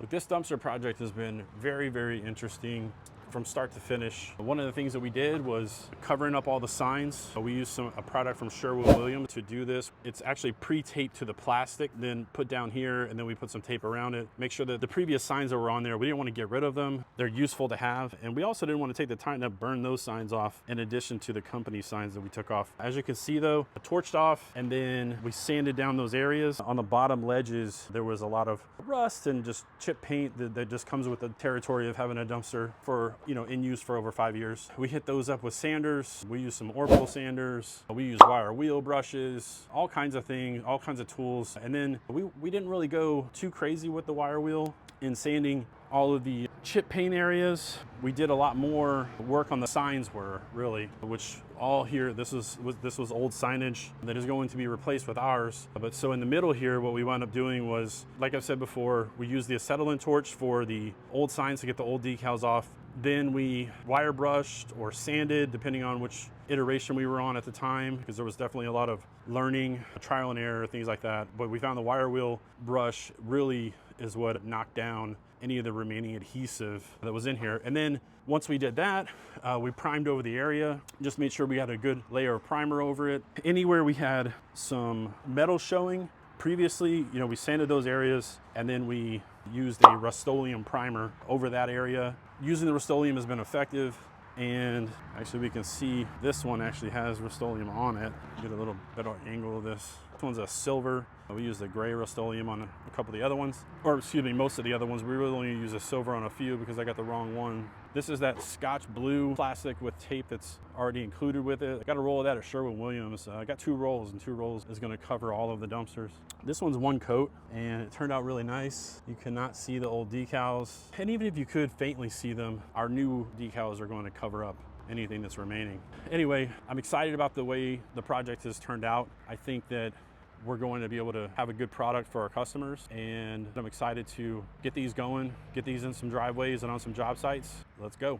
But this dumpster project has been very, very interesting from start to finish. One of the things that we did was covering up all the signs. We used a product from Sherwin-Williams to do this. It's actually pre-taped to the plastic, then put down here, and then we put some tape around it. Make sure that the previous signs that were on there, we didn't want to get rid of them. They're useful to have. And we also didn't want to take the time to burn those signs off in addition to the company signs that we took off. As you can see though, I torched off and then we sanded down those areas. On the bottom ledges, there was a lot of rust and just chip paint that just comes with the territory of having a dumpster for, in use for over 5 years. We hit those up with sanders. We used some orbital sanders. We used wire wheel brushes, all kinds of things, all kinds of tools. And then we didn't really go too crazy with the wire wheel in sanding all of the chip paint areas. We did a lot more work on the signs really, which all here, this was old signage that is going to be replaced with ours. But so in the middle here, what we wound up doing was, like I've said before, we used the acetylene torch for the old signs to get the old decals off. Then we wire brushed or sanded, depending on which iteration we were on at the time, because there was definitely a lot of learning, trial and error, things like that. But we found the wire wheel brush really is what knocked down any of the remaining adhesive that was in here. And then once we did that, we primed over the area, just made sure we had a good layer of primer over it. Anywhere we had some metal showing previously, we sanded those areas and then we used a Rust-Oleum primer over that area. Using the Rust-Oleum has been effective, and actually we can see this one actually has Rust-Oleum on it. Get a little better angle of this. This one's a silver. We used a gray Rust-Oleum on a couple of the other ones, or excuse me, most of the other ones. We really only use a silver on a few because I got the wrong one. This is that Scotch blue plastic with tape that's already included with it. I got a roll of that at Sherwin-Williams. I got 2 rolls, and 2 rolls is gonna cover all of the dumpsters. This one's 1 coat, and it turned out really nice. You cannot see the old decals, and even if you could faintly see them, our new decals are going to cover up anything that's remaining. Anyway, I'm excited about the way the project has turned out. I think that we're going to be able to have a good product for our customers, and I'm excited to get these going, get these in some driveways and on some job sites. Let's go.